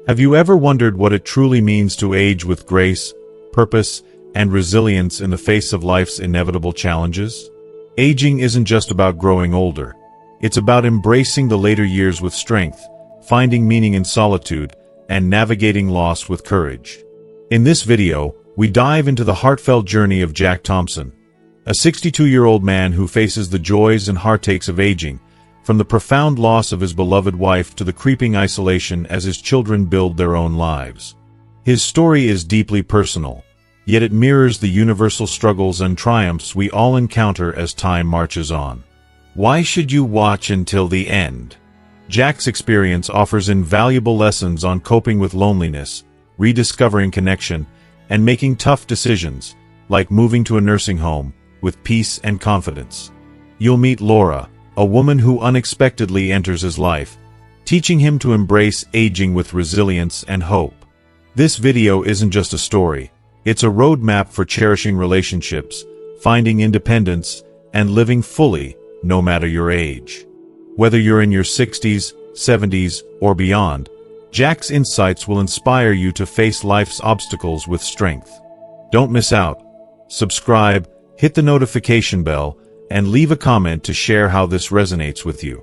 Have you ever wondered what it truly means to age with grace, purpose, and resilience in the face of life's inevitable challenges? Aging isn't just about growing older. It's about embracing the later years with strength, finding meaning in solitude, and navigating loss with courage. In this video, we dive into the heartfelt journey of Jack Thompson, a 62-year-old man who faces the joys and heartaches of aging, from the profound loss of his beloved wife to the creeping isolation as his children build their own lives. His story is deeply personal, yet it mirrors the universal struggles and triumphs we all encounter as time marches on. Why should you watch until the end? Jack's experience offers invaluable lessons on coping with loneliness, rediscovering connection, and making tough decisions, like moving to a nursing home, with peace and confidence. You'll meet Laura, a woman who unexpectedly enters his life, teaching him to embrace aging with resilience and hope. This video isn't just a story, it's a roadmap for cherishing relationships, finding independence, and living fully, no matter your age. Whether you're in your 60s, 70s, or beyond, Jack's insights will inspire you to face life's obstacles with strength. Don't miss out. Subscribe, hit the notification bell, and leave a comment to share how this resonates with you.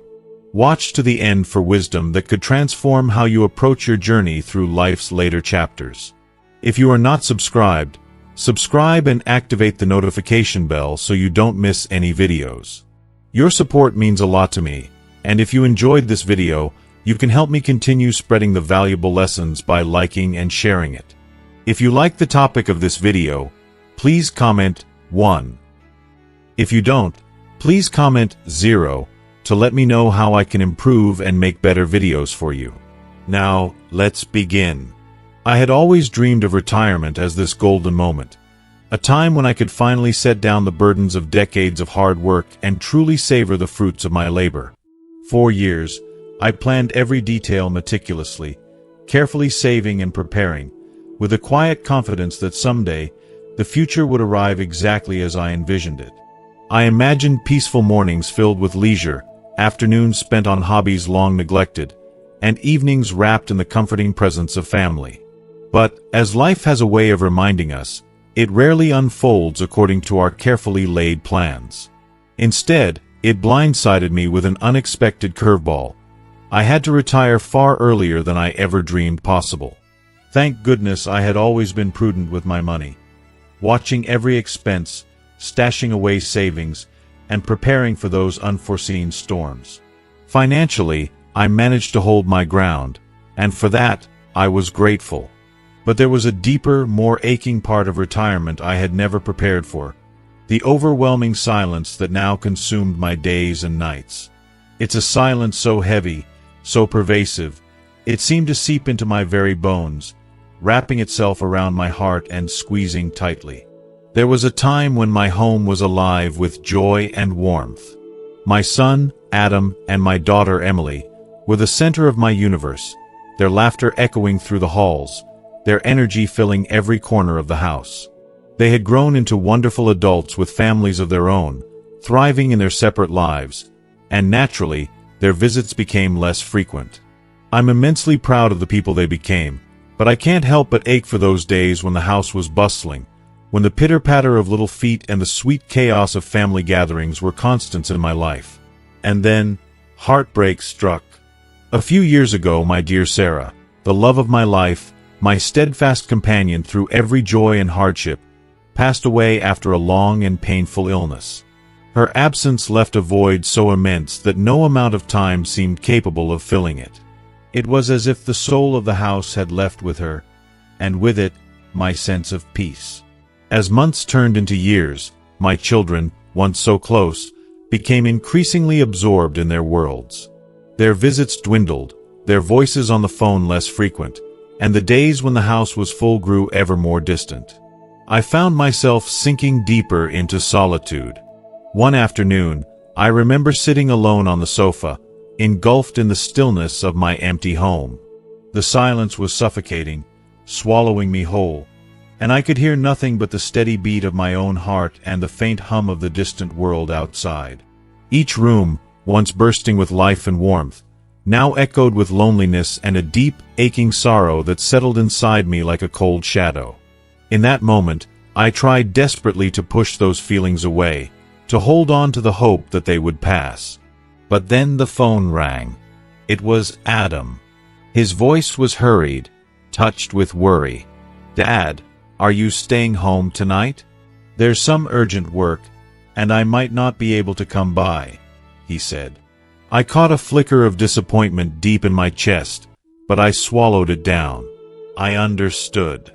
Watch to the end for wisdom that could transform how you approach your journey through life's later chapters. If you are not subscribed, subscribe and activate the notification bell so you don't miss any videos. Your support means a lot to me, and if you enjoyed this video, you can help me continue spreading the valuable lessons by liking and sharing it. If you like the topic of this video, please comment 1. If you don't, please comment 0 to let me know how I can improve and make better videos for you. Now, let's begin. I had always dreamed of retirement as this golden moment, a time when I could finally set down the burdens of decades of hard work and truly savor the fruits of my labor. For years, I planned every detail meticulously, carefully saving and preparing, with a quiet confidence that someday, the future would arrive exactly as I envisioned it. I imagined peaceful mornings filled with leisure, afternoons spent on hobbies long neglected, and evenings wrapped in the comforting presence of family. But, as life has a way of reminding us, it rarely unfolds according to our carefully laid plans. Instead, it blindsided me with an unexpected curveball. I had to retire far earlier than I ever dreamed possible. Thank goodness I had always been prudent with my money, watching every expense, stashing away savings, and preparing for those unforeseen storms. Financially, I managed to hold my ground, and for that, I was grateful. But there was a deeper, more aching part of retirement I had never prepared for, the overwhelming silence that now consumed my days and nights. It's a silence so heavy, so pervasive, it seemed to seep into my very bones, wrapping itself around my heart and squeezing tightly. There was a time when my home was alive with joy and warmth. My son, Adam, and my daughter, Emily, were the center of my universe, their laughter echoing through the halls, their energy filling every corner of the house. They had grown into wonderful adults with families of their own, thriving in their separate lives, and naturally, their visits became less frequent. I'm immensely proud of the people they became, but I can't help but ache for those days when the house was bustling, when the pitter-patter of little feet and the sweet chaos of family gatherings were constants in my life. And then, heartbreak struck. A few years ago, my dear Sarah, the love of my life, my steadfast companion through every joy and hardship, passed away after a long and painful illness. Her absence left a void so immense that no amount of time seemed capable of filling it. It was as if the soul of the house had left with her, and with it, my sense of peace. As months turned into years, my children, once so close, became increasingly absorbed in their worlds. Their visits dwindled, their voices on the phone less frequent, and the days when the house was full grew ever more distant. I found myself sinking deeper into solitude. One afternoon, I remember sitting alone on the sofa, engulfed in the stillness of my empty home. The silence was suffocating, swallowing me whole, and I could hear nothing but the steady beat of my own heart and the faint hum of the distant world outside. Each room, once bursting with life and warmth, now echoed with loneliness and a deep, aching sorrow that settled inside me like a cold shadow. In that moment, I tried desperately to push those feelings away, to hold on to the hope that they would pass. But then the phone rang. It was Adam. His voice was hurried, touched with worry. "Dad, are you staying home tonight? There's some urgent work, and I might not be able to come by," he said. I caught a flicker of disappointment deep in my chest, but I swallowed it down. I understood.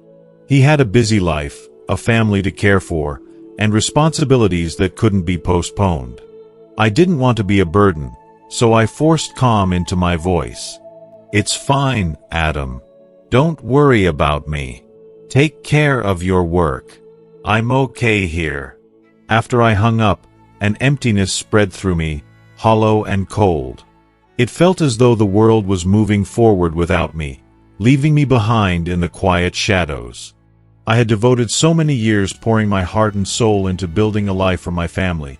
He had a busy life, a family to care for, and responsibilities that couldn't be postponed. I didn't want to be a burden, so I forced calm into my voice. "It's fine, Adam. Don't worry about me. Take care of your work. I'm okay here." After I hung up, an emptiness spread through me, hollow and cold. It felt as though the world was moving forward without me, leaving me behind in the quiet shadows. I had devoted so many years pouring my heart and soul into building a life for my family.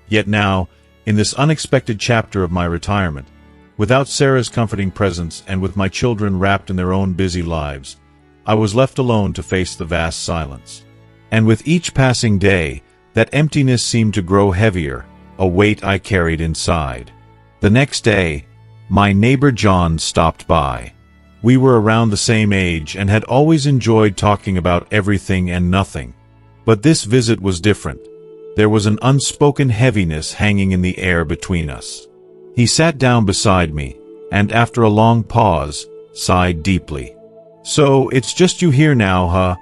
Yet now, in this unexpected chapter of my retirement, without Sarah's comforting presence and with my children wrapped in their own busy lives, I was left alone to face the vast silence. And with each passing day, that emptiness seemed to grow heavier, a weight I carried inside. The next day, my neighbor John stopped by. We were around the same age and had always enjoyed talking about everything and nothing. But this visit was different. There was an unspoken heaviness hanging in the air between us. He sat down beside me, and after a long pause, sighed deeply. "So, it's just you here now, huh?"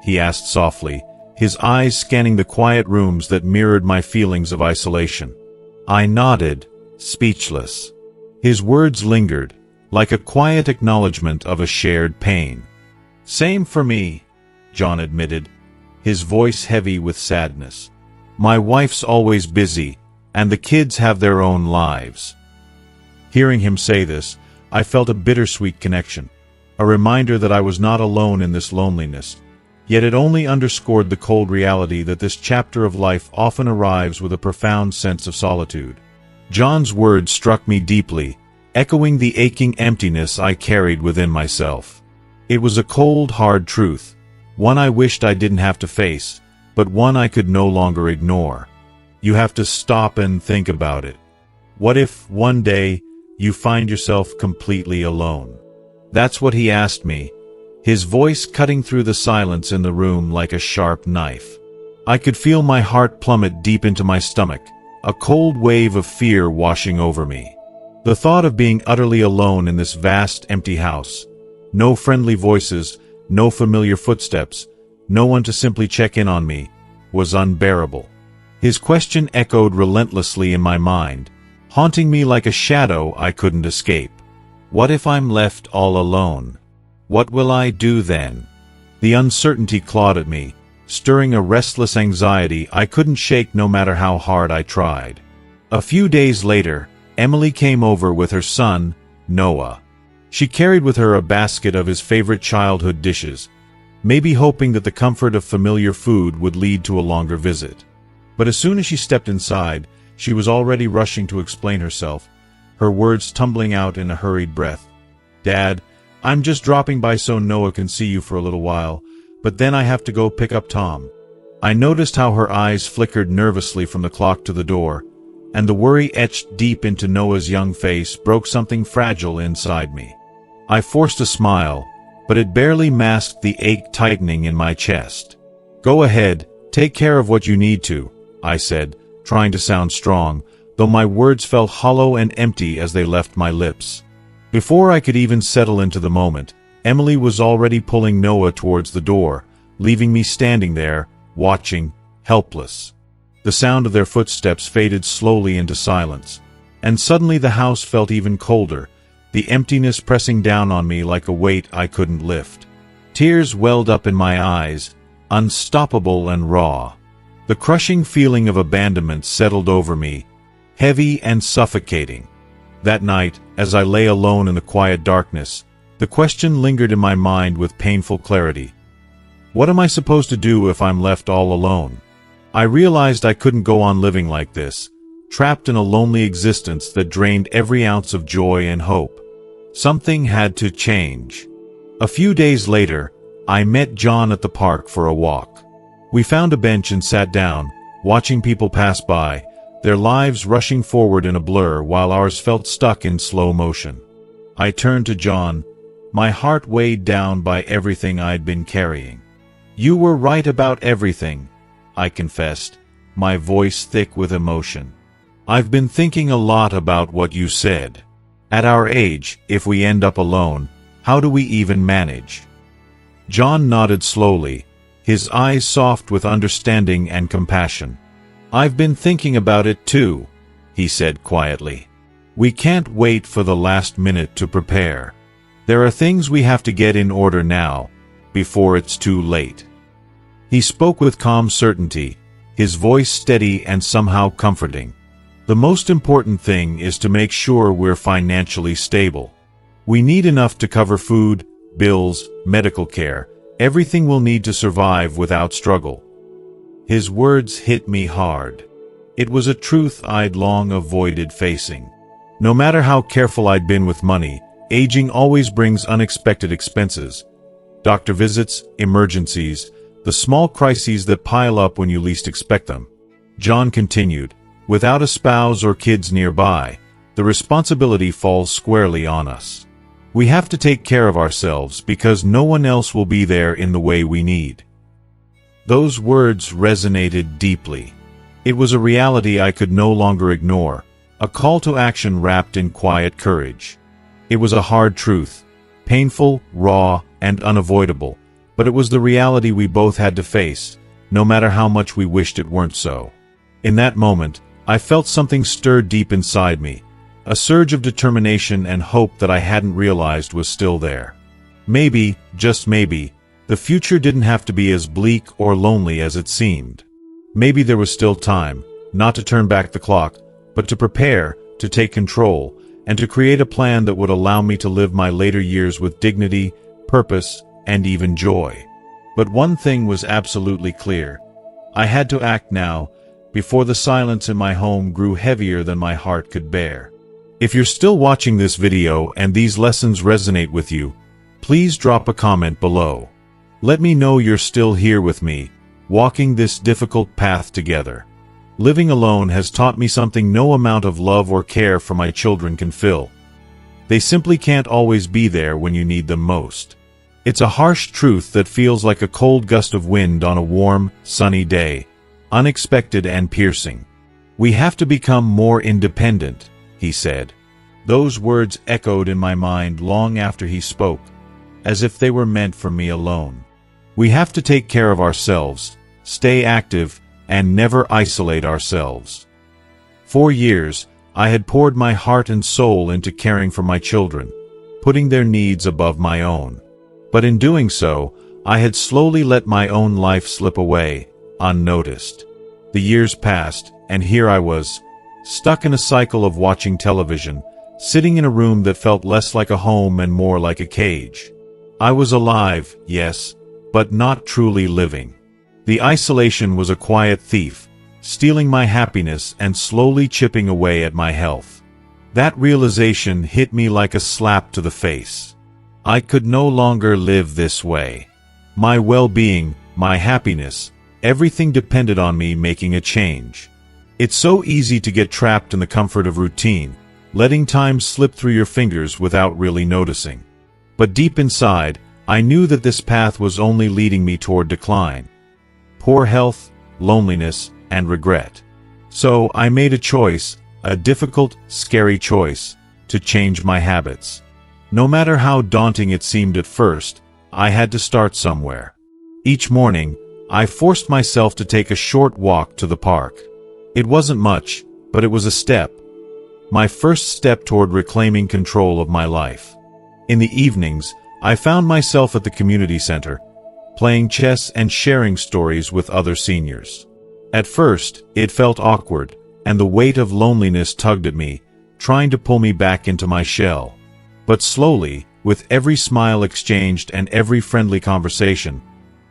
he asked softly, his eyes scanning the quiet rooms that mirrored my feelings of isolation. I nodded, speechless. His words lingered, like a quiet acknowledgement of a shared pain. "Same for me," John admitted, his voice heavy with sadness. "My wife's always busy, and the kids have their own lives." Hearing him say this, I felt a bittersweet connection, a reminder that I was not alone in this loneliness. Yet it only underscored the cold reality that this chapter of life often arrives with a profound sense of solitude. John's words struck me deeply, echoing the aching emptiness I carried within myself. It was a cold, hard truth, one I wished I didn't have to face, but one I could no longer ignore. You have to stop and think about it. What if, one day, you find yourself completely alone? That's what he asked me, his voice cutting through the silence in the room like a sharp knife. I could feel my heart plummet deep into my stomach, a cold wave of fear washing over me. The thought of being utterly alone in this vast, empty house, no friendly voices, no familiar footsteps, no one to simply check in on me, was unbearable. His question echoed relentlessly in my mind, haunting me like a shadow I couldn't escape. What if I'm left all alone? What will I do then? The uncertainty clawed at me, stirring a restless anxiety I couldn't shake no matter how hard I tried. A few days later, Emily came over with her son, Noah. She carried with her a basket of his favorite childhood dishes, maybe hoping that the comfort of familiar food would lead to a longer visit. But as soon as she stepped inside, she was already rushing to explain herself, her words tumbling out in a hurried breath. "Dad, I'm just dropping by so Noah can see you for a little while, but then I have to go pick up Tom." I noticed how her eyes flickered nervously from the clock to the door, and the worry etched deep into Noah's young face broke something fragile inside me. I forced a smile, but it barely masked the ache tightening in my chest. "Go ahead, take care of what you need to," I said, trying to sound strong, though my words felt hollow and empty as they left my lips. Before I could even settle into the moment, Emily was already pulling Noah towards the door, leaving me standing there, watching, helpless. The sound of their footsteps faded slowly into silence, and suddenly the house felt even colder, the emptiness pressing down on me like a weight I couldn't lift. Tears welled up in my eyes, unstoppable and raw. The crushing feeling of abandonment settled over me, heavy and suffocating. That night, as I lay alone in the quiet darkness, the question lingered in my mind with painful clarity. What am I supposed to do if I'm left all alone? I realized I couldn't go on living like this, trapped in a lonely existence that drained every ounce of joy and hope. Something had to change. A few days later, I met John at the park for a walk. We found a bench and sat down, watching people pass by, their lives rushing forward in a blur while ours felt stuck in slow motion. I turned to John, my heart weighed down by everything I'd been carrying. "You were right about everything," I confessed, my voice thick with emotion. "I've been thinking a lot about what you said. At our age, if we end up alone, how do we even manage?" John nodded slowly, his eyes soft with understanding and compassion. "I've been thinking about it too," he said quietly. "We can't wait for the last minute to prepare. There are things we have to get in order now, before it's too late." He spoke with calm certainty, his voice steady and somehow comforting. "The most important thing is to make sure we're financially stable. We need enough to cover food, bills, medical care, everything we'll need to survive without struggle." His words hit me hard. It was a truth I'd long avoided facing. No matter how careful I'd been with money, aging always brings unexpected expenses. Doctor visits, emergencies, the small crises that pile up when you least expect them. John continued, "Without a spouse or kids nearby, the responsibility falls squarely on us. We have to take care of ourselves because no one else will be there in the way we need." Those words resonated deeply. It was a reality I could no longer ignore, a call to action wrapped in quiet courage. It was a hard truth, painful, raw, and unavoidable, but it was the reality we both had to face, no matter how much we wished it weren't so. In that moment, I felt something stir deep inside me, a surge of determination and hope that I hadn't realized was still there. Maybe, just maybe, the future didn't have to be as bleak or lonely as it seemed. Maybe there was still time, not to turn back the clock, but to prepare, to take control, and to create a plan that would allow me to live my later years with dignity, purpose, and even joy. But one thing was absolutely clear. I had to act now, before the silence in my home grew heavier than my heart could bear. If you're still watching this video and these lessons resonate with you, please drop a comment below. Let me know you're still here with me, walking this difficult path together. Living alone has taught me something no amount of love or care for my children can fill. They simply can't always be there when you need them most. It's a harsh truth that feels like a cold gust of wind on a warm, sunny day, unexpected and piercing. "We have to become more independent," he said. Those words echoed in my mind long after he spoke, as if they were meant for me alone. We have to take care of ourselves, stay active, and never isolate ourselves. For years, I had poured my heart and soul into caring for my children, putting their needs above my own. But in doing so, I had slowly let my own life slip away, unnoticed. The years passed, and here I was, stuck in a cycle of watching television, sitting in a room that felt less like a home and more like a cage. I was alive, yes, but not truly living. The isolation was a quiet thief, stealing my happiness and slowly chipping away at my health. That realization hit me like a slap to the face. I could no longer live this way. My well-being, my happiness, everything depended on me making a change. It's so easy to get trapped in the comfort of routine, letting time slip through your fingers without really noticing. But deep inside, I knew that this path was only leading me toward decline. Poor health, loneliness, and regret. So I made a choice, a difficult, scary choice, to change my habits. No matter how daunting it seemed at first, I had to start somewhere. Each morning, I forced myself to take a short walk to the park. It wasn't much, but it was a step. My first step toward reclaiming control of my life. In the evenings, I found myself at the community center, playing chess and sharing stories with other seniors. At first, it felt awkward, and the weight of loneliness tugged at me, trying to pull me back into my shell. But slowly, with every smile exchanged and every friendly conversation,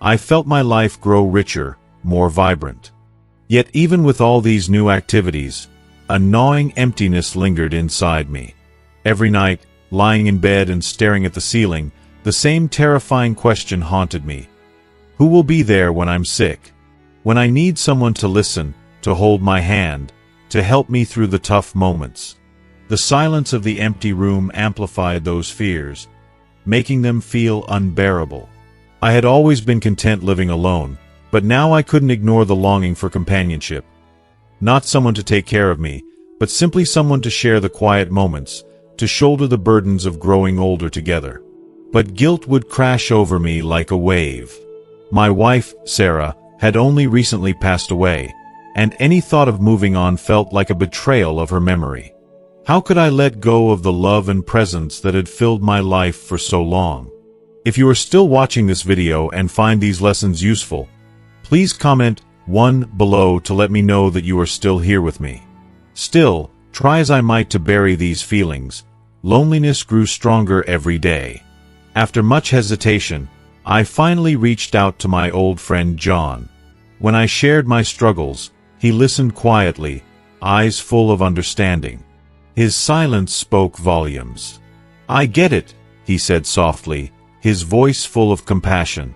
I felt my life grow richer, more vibrant. Yet even with all these new activities, a gnawing emptiness lingered inside me. Every night, lying in bed and staring at the ceiling, the same terrifying question haunted me. Who will be there when I'm sick? When I need someone to listen, to hold my hand, to help me through the tough moments? The silence of the empty room amplified those fears, making them feel unbearable. I had always been content living alone, but now I couldn't ignore the longing for companionship. Not someone to take care of me, but simply someone to share the quiet moments, to shoulder the burdens of growing older together. But guilt would crash over me like a wave. My wife, Sarah, had only recently passed away, and any thought of moving on felt like a betrayal of her memory. How could I let go of the love and presence that had filled my life for so long? If you are still watching this video and find these lessons useful, please comment 1 below to let me know that you are still here with me. Still, try as I might to bury these feelings, loneliness grew stronger every day. After much hesitation, I finally reached out to my old friend John. When I shared my struggles, he listened quietly, eyes full of understanding. His silence spoke volumes. "I get it," he said softly, his voice full of compassion.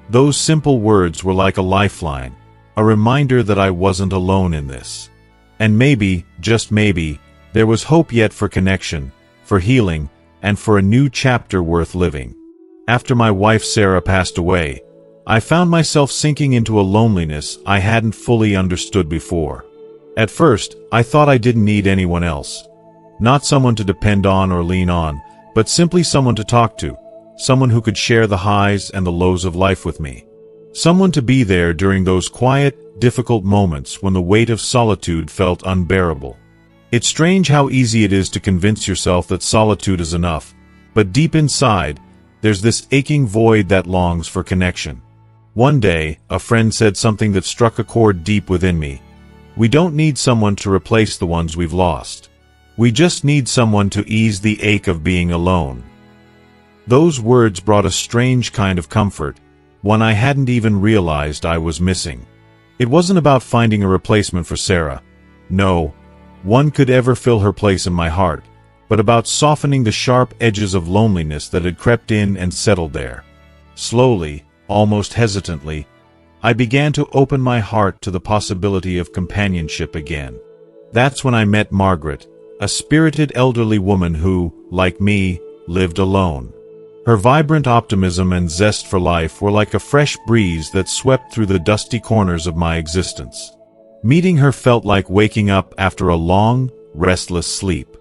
Those simple words were like a lifeline, a reminder that I wasn't alone in this. And maybe, just maybe, there was hope yet for connection, for healing, and for a new chapter worth living. After my wife Sarah passed away, I found myself sinking into a loneliness I hadn't fully understood before. At first, I thought I didn't need anyone else. Not someone to depend on or lean on, but simply someone to talk to, someone who could share the highs and the lows of life with me. Someone to be there during those quiet, difficult moments when the weight of solitude felt unbearable. It's strange how easy it is to convince yourself that solitude is enough, but deep inside, there's this aching void that longs for connection. One day, a friend said something that struck a chord deep within me. We don't need someone to replace the ones we've lost. We just need someone to ease the ache of being alone. Those words brought a strange kind of comfort, one I hadn't even realized I was missing. It wasn't about finding a replacement for Sarah. No, one could ever fill her place in my heart, but about softening the sharp edges of loneliness that had crept in and settled there. Slowly, almost hesitantly, I began to open my heart to the possibility of companionship again. That's when I met Margaret, a spirited elderly woman who, like me, lived alone. Her vibrant optimism and zest for life were like a fresh breeze that swept through the dusty corners of my existence. Meeting her felt like waking up after a long, restless sleep.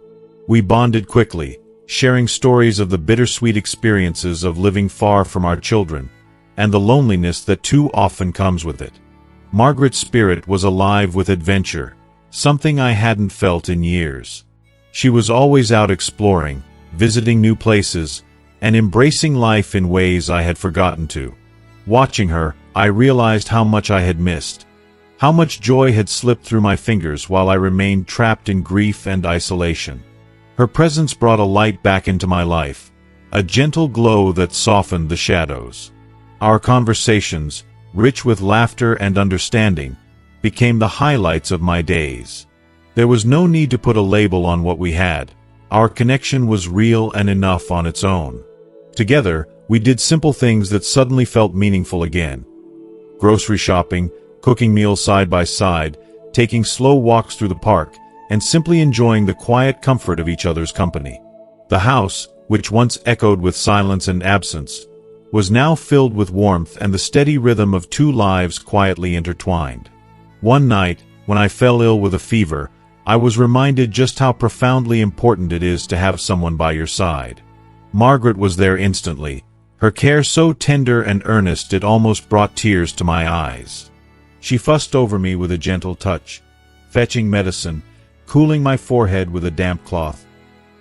We bonded quickly, sharing stories of the bittersweet experiences of living far from our children, and the loneliness that too often comes with it. Margaret's spirit was alive with adventure, something I hadn't felt in years. She was always out exploring, visiting new places, and embracing life in ways I had forgotten to. Watching her, I realized how much I had missed, how much joy had slipped through my fingers while I remained trapped in grief and isolation. Her presence brought a light back into my life, a gentle glow that softened the shadows. Our conversations, rich with laughter and understanding, became the highlights of my days. There was no need to put a label on what we had. Our connection was real and enough on its own. Together, we did simple things that suddenly felt meaningful again. Grocery shopping, cooking meals side by side, taking slow walks through the park, and simply enjoying the quiet comfort of each other's company. The house, which once echoed with silence and absence, was now filled with warmth and the steady rhythm of two lives quietly intertwined. One night, when I fell ill with a fever, I was reminded just how profoundly important it is to have someone by your side. Margaret was there instantly, her care so tender and earnest it almost brought tears to my eyes. She fussed over me with a gentle touch, fetching medicine, cooling my forehead with a damp cloth,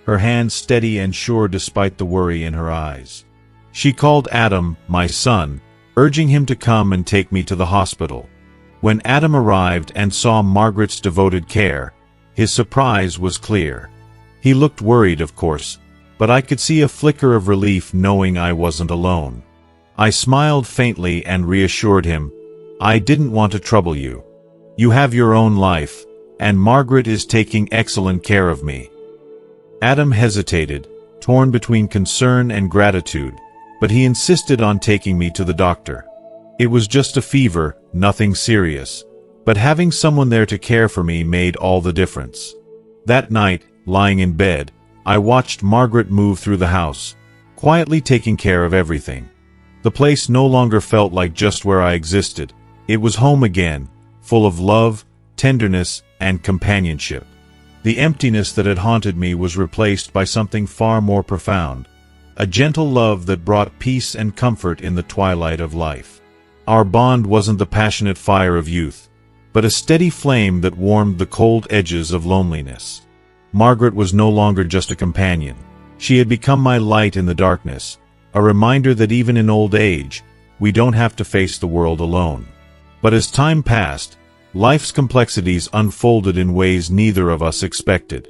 her hand steady and sure despite the worry in her eyes. She called Adam, my son, urging him to come and take me to the hospital. When Adam arrived and saw Margaret's devoted care, his surprise was clear. He looked worried, of course, but I could see a flicker of relief knowing I wasn't alone. I smiled faintly and reassured him, "I didn't want to trouble you. You have your own life, and Margaret is taking excellent care of me." Adam hesitated, torn between concern and gratitude, but he insisted on taking me to the doctor. It was just a fever, nothing serious, but having someone there to care for me made all the difference. That night, lying in bed, I watched Margaret move through the house, quietly taking care of everything. The place no longer felt like just where I existed. It was home again, full of love, tenderness, and companionship. The emptiness that had haunted me was replaced by something far more profound, a gentle love that brought peace and comfort in the twilight of life. Our bond wasn't the passionate fire of youth, but a steady flame that warmed the cold edges of loneliness. Margaret was no longer just a companion. She had become my light in the darkness, a reminder that even in old age, we don't have to face the world alone. But as time passed, life's complexities unfolded in ways neither of us expected.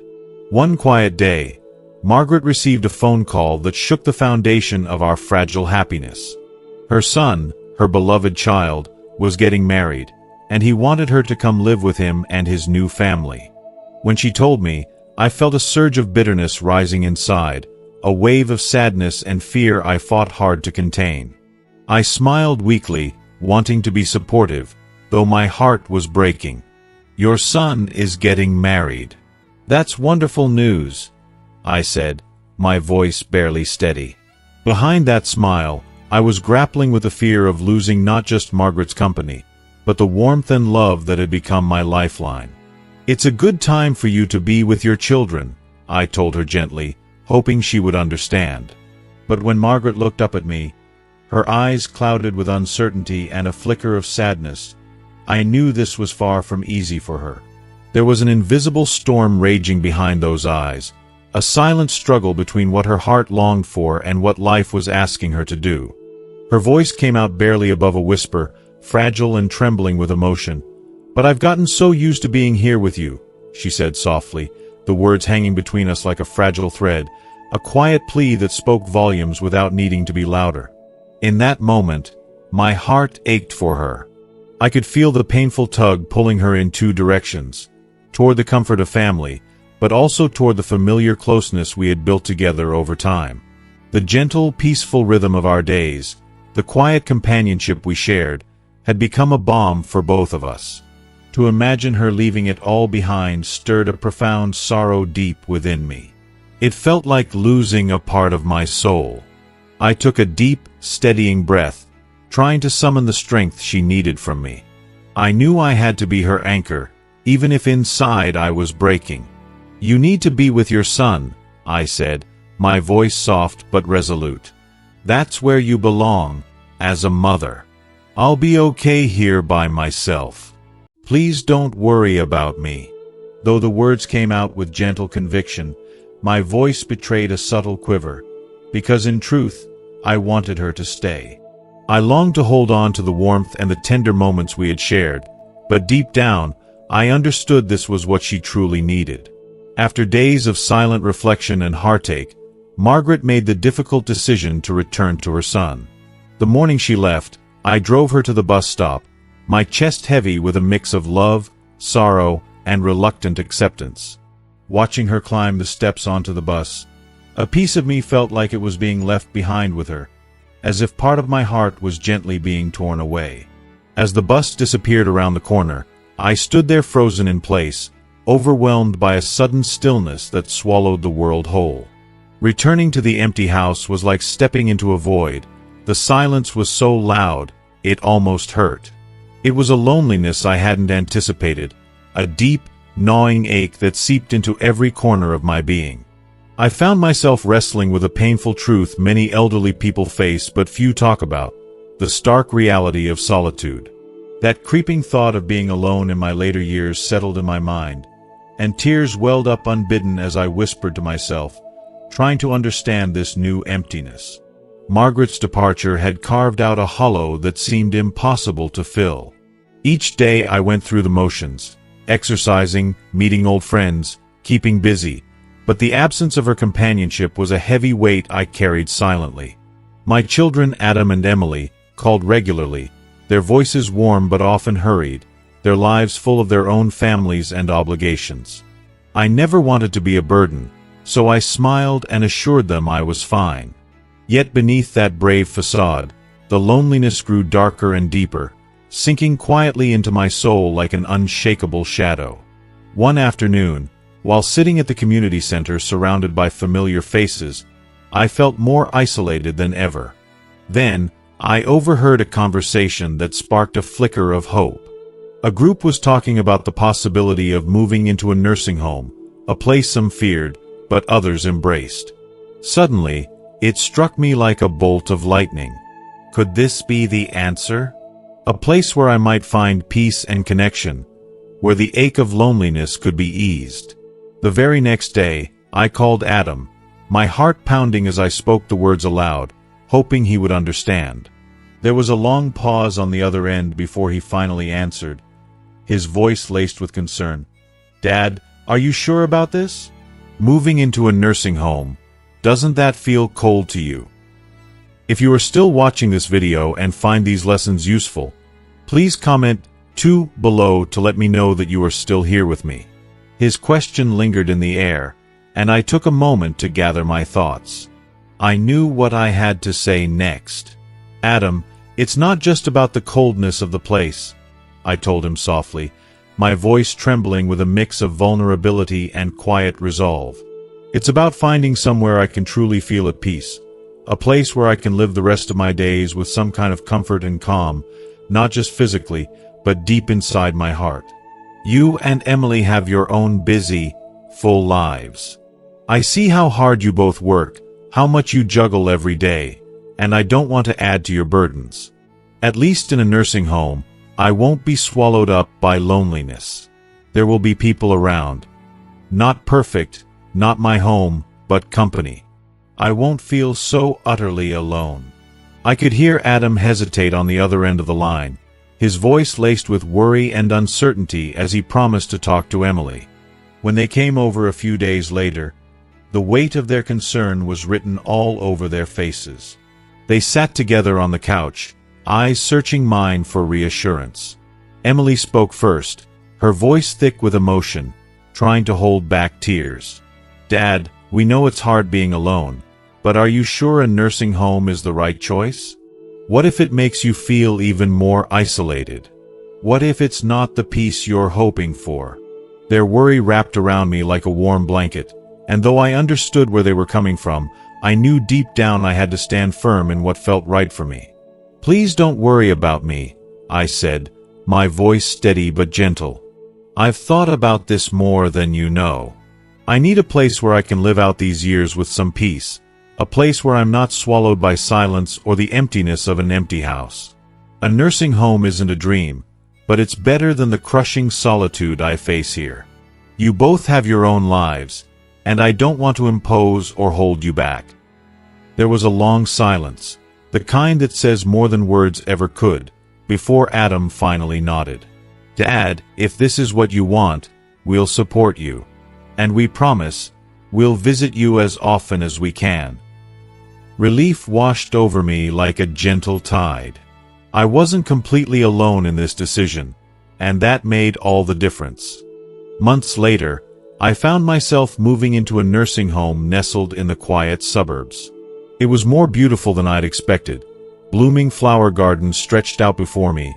One quiet day, Margaret received a phone call that shook the foundation of our fragile happiness. Her son, her beloved child, was getting married, and he wanted her to come live with him and his new family. When she told me, I felt a surge of bitterness rising inside, a wave of sadness and fear I fought hard to contain. I smiled weakly, wanting to be supportive, though my heart was breaking. "Your son is getting married." "That's wonderful news," I said, my voice barely steady. Behind that smile, I was grappling with the fear of losing not just Margaret's company, but the warmth and love that had become my lifeline. "It's a good time for you to be with your children," I told her gently, hoping she would understand. But when Margaret looked up at me, her eyes clouded with uncertainty and a flicker of sadness, I knew this was far from easy for her. There was an invisible storm raging behind those eyes, a silent struggle between what her heart longed for and what life was asking her to do. Her voice came out barely above a whisper, fragile and trembling with emotion. "But I've gotten so used to being here with you," she said softly, the words hanging between us like a fragile thread, a quiet plea that spoke volumes without needing to be louder. In that moment, my heart ached for her. I could feel the painful tug pulling her in two directions, toward the comfort of family, but also toward the familiar closeness we had built together over time. The gentle, peaceful rhythm of our days, the quiet companionship we shared, had become a balm for both of us. To imagine her leaving it all behind stirred a profound sorrow deep within me. It felt like losing a part of my soul. I took a deep, steadying breath, trying to summon the strength she needed from me. I knew I had to be her anchor, even if inside I was breaking. "You need to be with your son," I said, my voice soft but resolute. "That's where you belong, as a mother. I'll be okay here by myself. Please don't worry about me." Though the words came out with gentle conviction, my voice betrayed a subtle quiver, because in truth, I wanted her to stay. I longed to hold on to the warmth and the tender moments we had shared, but deep down, I understood this was what she truly needed. After days of silent reflection and heartache, Margaret made the difficult decision to return to her son. The morning she left, I drove her to the bus stop, my chest heavy with a mix of love, sorrow, and reluctant acceptance. Watching her climb the steps onto the bus, a piece of me felt like it was being left behind with her, as if part of my heart was gently being torn away. As the bus disappeared around the corner, I stood there frozen in place, overwhelmed by a sudden stillness that swallowed the world whole. Returning to the empty house was like stepping into a void. The silence was so loud, it almost hurt. It was a loneliness I hadn't anticipated, a deep, gnawing ache that seeped into every corner of my being. I found myself wrestling with a painful truth many elderly people face but few talk about, the stark reality of solitude. That creeping thought of being alone in my later years settled in my mind, and tears welled up unbidden as I whispered to myself, trying to understand this new emptiness. Margaret's departure had carved out a hollow that seemed impossible to fill. Each day I went through the motions, exercising, meeting old friends, keeping busy, but the absence of her companionship was a heavy weight I carried silently. My children Adam and Emily called regularly, their voices warm but often hurried, their lives full of their own families and obligations. I never wanted to be a burden, so I smiled and assured them I was fine. Yet beneath that brave facade, the loneliness grew darker and deeper, sinking quietly into my soul like an unshakable shadow. One afternoon, while sitting at the community center surrounded by familiar faces, I felt more isolated than ever. Then, I overheard a conversation that sparked a flicker of hope. A group was talking about the possibility of moving into a nursing home, a place some feared, but others embraced. Suddenly, it struck me like a bolt of lightning. Could this be the answer? A place where I might find peace and connection, where the ache of loneliness could be eased. The very next day, I called Adam, my heart pounding as I spoke the words aloud, hoping he would understand. There was a long pause on the other end before he finally answered, his voice laced with concern. "Dad, are you sure about this? Moving into a nursing home, doesn't that feel cold to you?" If you are still watching this video and find these lessons useful, please comment 2 below to let me know that you are still here with me. His question lingered in the air, and I took a moment to gather my thoughts. I knew what I had to say next. "Adam, it's not just about the coldness of the place," I told him softly, my voice trembling with a mix of vulnerability and quiet resolve. "It's about finding somewhere I can truly feel at peace, a place where I can live the rest of my days with some kind of comfort and calm, not just physically, but deep inside my heart. You and Emily have your own busy, full lives. I see how hard you both work, how much you juggle every day, and I don't want to add to your burdens. At least in a nursing home, I won't be swallowed up by loneliness. There will be people around. Not perfect, not my home, but company. I won't feel so utterly alone." I could hear Adam hesitate on the other end of the line, his voice laced with worry and uncertainty as he promised to talk to Emily. When they came over a few days later, the weight of their concern was written all over their faces. They sat together on the couch, eyes searching mine for reassurance. Emily spoke first, her voice thick with emotion, trying to hold back tears. "Dad, we know it's hard being alone, but are you sure a nursing home is the right choice? What if it makes you feel even more isolated? What if it's not the peace you're hoping for?" Their worry wrapped around me like a warm blanket, and though I understood where they were coming from, I knew deep down I had to stand firm in what felt right for me. "Please don't worry about me," I said, my voice steady but gentle. "I've thought about this more than you know. I need a place where I can live out these years with some peace, a place where I'm not swallowed by silence or the emptiness of an empty house. A nursing home isn't a dream, but it's better than the crushing solitude I face here. You both have your own lives, and I don't want to impose or hold you back." There was a long silence, the kind that says more than words ever could, before Adam finally nodded. "Dad, if this is what you want, we'll support you. And we promise, we'll visit you as often as we can." Relief washed over me like a gentle tide. I wasn't completely alone in this decision, and that made all the difference. Months later, I found myself moving into a nursing home nestled in the quiet suburbs. It was more beautiful than I'd expected. Blooming flower gardens stretched out before me,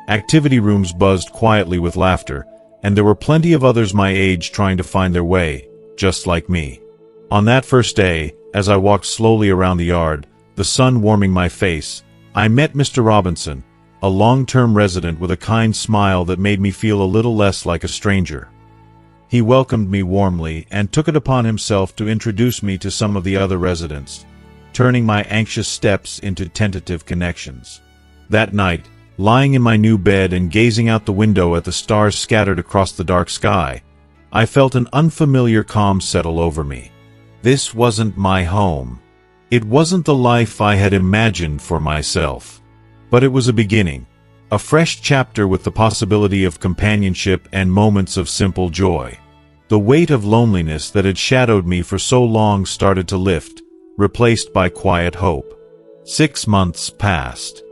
activity rooms buzzed quietly with laughter, and there were plenty of others my age trying to find their way, just like me. On that first day, as I walked slowly around the yard, the sun warming my face, I met Mr. Robinson, a long-term resident with a kind smile that made me feel a little less like a stranger. He welcomed me warmly and took it upon himself to introduce me to some of the other residents, turning my anxious steps into tentative connections. That night, lying in my new bed and gazing out the window at the stars scattered across the dark sky, I felt an unfamiliar calm settle over me. This wasn't my home. It wasn't the life I had imagined for myself. But it was a beginning, a fresh chapter with the possibility of companionship and moments of simple joy. The weight of loneliness that had shadowed me for so long started to lift, replaced by quiet hope. 6 months passed.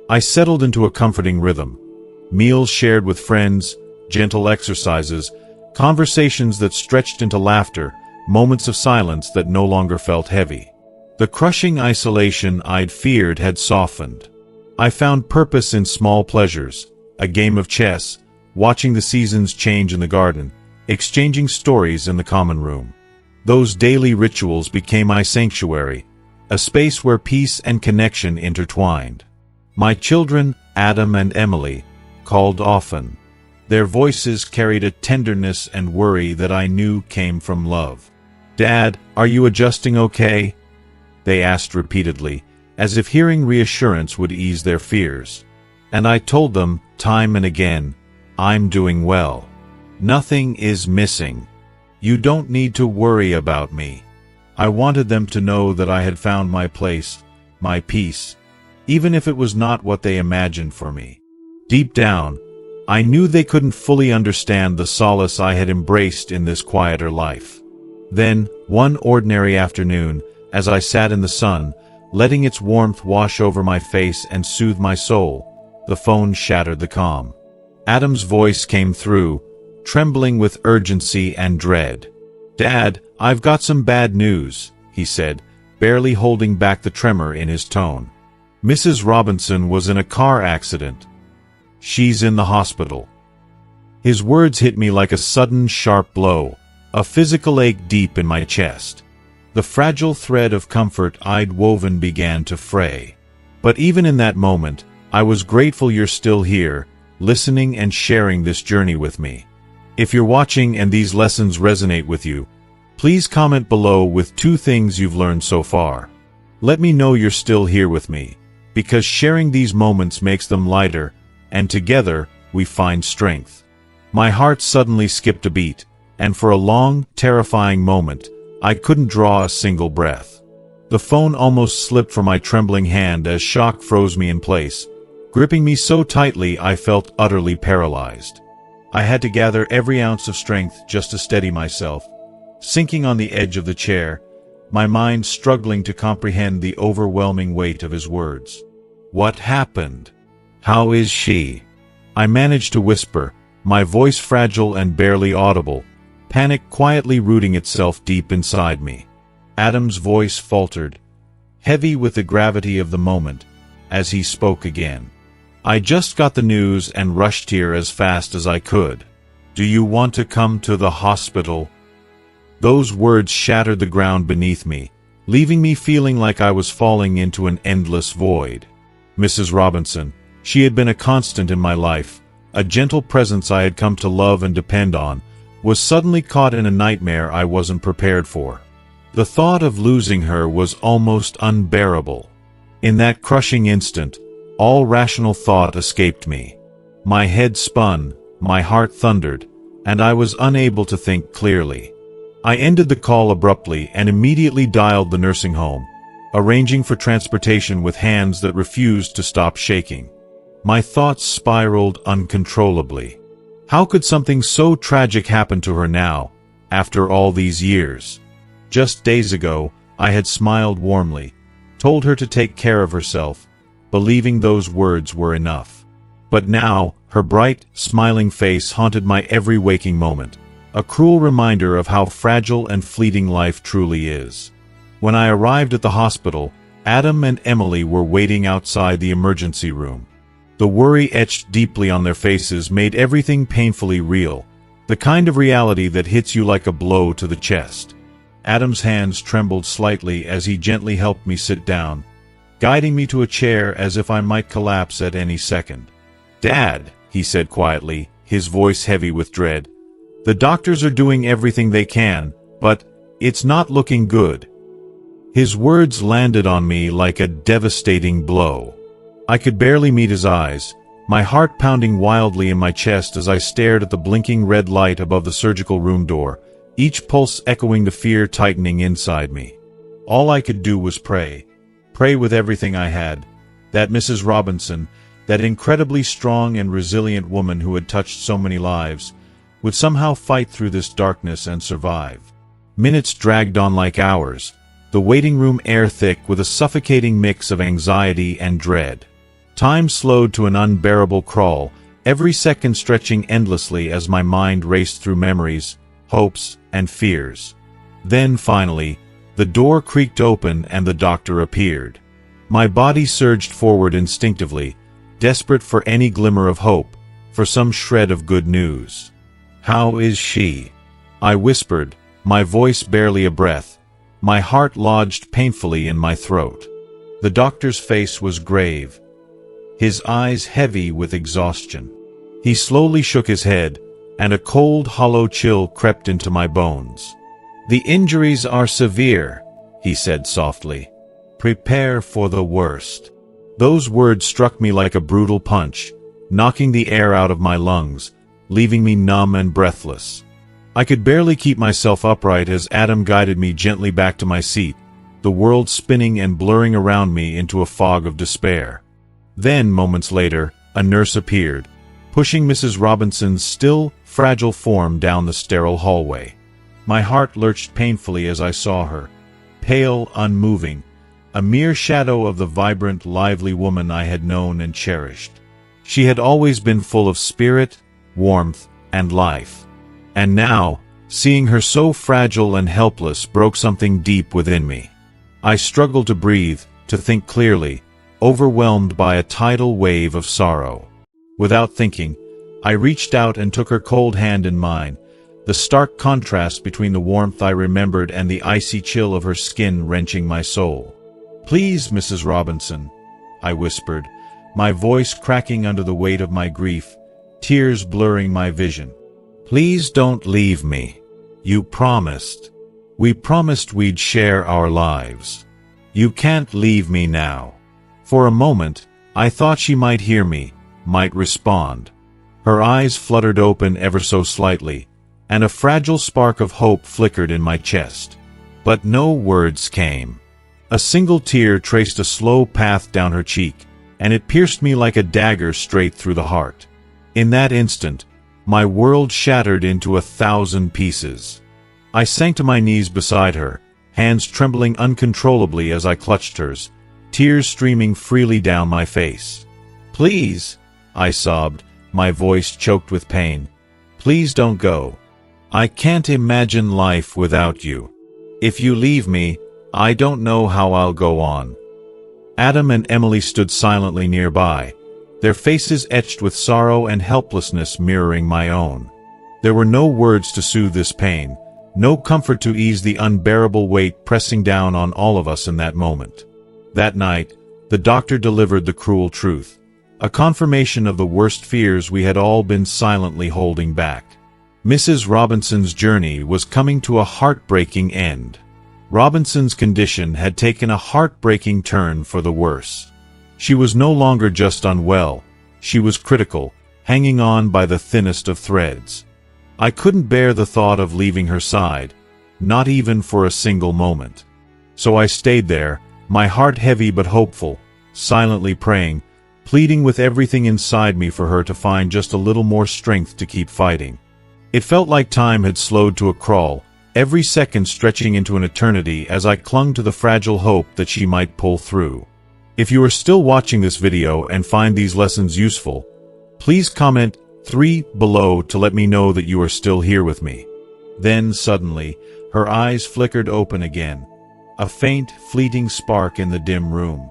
I settled into a comforting rhythm. meals shared with friends, gentle exercises, conversations that stretched into laughter, moments of silence that no longer felt heavy. The crushing isolation I'd feared had softened. I found purpose in small pleasures, a game of chess, watching the seasons change in the garden, exchanging stories in the common room. Those daily rituals became my sanctuary, a space where peace and connection intertwined. My children, Adam and Emily, called often. Their voices carried a tenderness and worry that I knew came from love. "Dad, are you adjusting okay?" they asked repeatedly, as if hearing reassurance would ease their fears. And I told them, time and again, "I'm doing well. Nothing is missing. You don't need to worry about me." I wanted them to know that I had found my place, my peace, even if it was not what they imagined for me. Deep down, I knew they couldn't fully understand the solace I had embraced in this quieter life. Then, one ordinary afternoon, as I sat in the sun, letting its warmth wash over my face and soothe my soul, the phone shattered the calm. Adam's voice came through, trembling with urgency and dread. "Dad, I've got some bad news," he said, barely holding back the tremor in his tone. "Mrs. Robinson was in a car accident. She's in the hospital." His words hit me like a sudden, sharp blow, a physical ache deep in my chest. The fragile thread of comfort I'd woven began to fray. But even in that moment, I was grateful you're still here, listening and sharing this journey with me. If you're watching and these lessons resonate with you, please comment below with 2 things you've learned so far. Let me know you're still here with me, because sharing these moments makes them lighter, and together, we find strength. My heart suddenly skipped a beat, and for a long, terrifying moment, I couldn't draw a single breath. The phone almost slipped from my trembling hand as shock froze me in place, gripping me so tightly I felt utterly paralyzed. I had to gather every ounce of strength just to steady myself, sinking on the edge of the chair, my mind struggling to comprehend the overwhelming weight of his words. "What happened? How is she?" I managed to whisper, my voice fragile and barely audible, panic quietly rooting itself deep inside me. Adam's voice faltered, heavy with the gravity of the moment, as he spoke again. "I just got the news and rushed here as fast as I could. Do you want to come to the hospital?" Those words shattered the ground beneath me, leaving me feeling like I was falling into an endless void. Mrs. Robinson, she had been a constant in my life, a gentle presence I had come to love and depend on, was suddenly caught in a nightmare I wasn't prepared for. The thought of losing her was almost unbearable. In that crushing instant, all rational thought escaped me. My head spun, my heart thundered, and I was unable to think clearly. I ended the call abruptly and immediately dialed the nursing home, arranging for transportation with hands that refused to stop shaking. My thoughts spiraled uncontrollably. How could something so tragic happen to her now, after all these years? Just days ago, I had smiled warmly, told her to take care of herself, believing those words were enough. But now, her bright, smiling face haunted my every waking moment, a cruel reminder of how fragile and fleeting life truly is. When I arrived at the hospital, Adam and Emily were waiting outside the emergency room. The worry etched deeply on their faces made everything painfully real, the kind of reality that hits you like a blow to the chest. Adam's hands trembled slightly as he gently helped me sit down, guiding me to a chair as if I might collapse at any second. "Dad," he said quietly, his voice heavy with dread, "the doctors are doing everything they can, but it's not looking good." His words landed on me like a devastating blow. I could barely meet his eyes, my heart pounding wildly in my chest as I stared at the blinking red light above the surgical room door, each pulse echoing the fear tightening inside me. All I could do was pray with everything I had, that Mrs. Robinson, that incredibly strong and resilient woman who had touched so many lives, would somehow fight through this darkness and survive. Minutes dragged on like hours, the waiting room air thick with a suffocating mix of anxiety and dread. Time slowed to an unbearable crawl, every second stretching endlessly as my mind raced through memories, hopes, and fears. Then, finally, the door creaked open and the doctor appeared. My body surged forward instinctively, desperate for any glimmer of hope, for some shred of good news. "How is she?" I whispered, my voice barely a breath, my heart lodged painfully in my throat. The doctor's face was grave, his eyes heavy with exhaustion. He slowly shook his head, and a cold, hollow chill crept into my bones. "The injuries are severe," he said softly. "Prepare for the worst." Those words struck me like a brutal punch, knocking the air out of my lungs, leaving me numb and breathless. I could barely keep myself upright as Adam guided me gently back to my seat, the world spinning and blurring around me into a fog of despair. Then, moments later, a nurse appeared, pushing Mrs. Robinson's still, fragile form down the sterile hallway. My heart lurched painfully as I saw her, pale, unmoving, a mere shadow of the vibrant, lively woman I had known and cherished. She had always been full of spirit, warmth, and life. And now, seeing her so fragile and helpless broke something deep within me. I struggled to breathe, to think clearly, overwhelmed by a tidal wave of sorrow. Without thinking, I reached out and took her cold hand in mine, the stark contrast between the warmth I remembered and the icy chill of her skin wrenching my soul. "Please, Mrs. Robinson," I whispered, my voice cracking under the weight of my grief, tears blurring my vision. "Please don't leave me. You promised. We promised we'd share our lives. You can't leave me now." For a moment, I thought she might hear me, might respond. Her eyes fluttered open ever so slightly, and a fragile spark of hope flickered in my chest. But no words came. A single tear traced a slow path down her cheek, and it pierced me like a dagger straight through the heart. In that instant, my world shattered into 1,000 pieces. I sank to my knees beside her, hands trembling uncontrollably as I clutched hers, tears streaming freely down my face. "Please," I sobbed, my voice choked with pain. "Please don't go. I can't imagine life without you. If you leave me, I don't know how I'll go on." Adam and Emily stood silently nearby, their faces etched with sorrow and helplessness mirroring my own. There were no words to soothe this pain, no comfort to ease the unbearable weight pressing down on all of us in that moment. That night, the doctor delivered the cruel truth, a confirmation of the worst fears we had all been silently holding back. Mrs. Robinson's journey was coming to a heartbreaking end. Robinson's condition had taken a heartbreaking turn for the worse. She was no longer just unwell, she was critical, hanging on by the thinnest of threads. I couldn't bear the thought of leaving her side, not even for a single moment. So I stayed there, my heart heavy but hopeful, silently praying, pleading with everything inside me for her to find just a little more strength to keep fighting. It felt like time had slowed to a crawl, every second stretching into an eternity as I clung to the fragile hope that she might pull through. If you are still watching this video and find these lessons useful, please comment 3 below to let me know that you are still here with me. Then suddenly, her eyes flickered open again, a faint, fleeting spark in the dim room.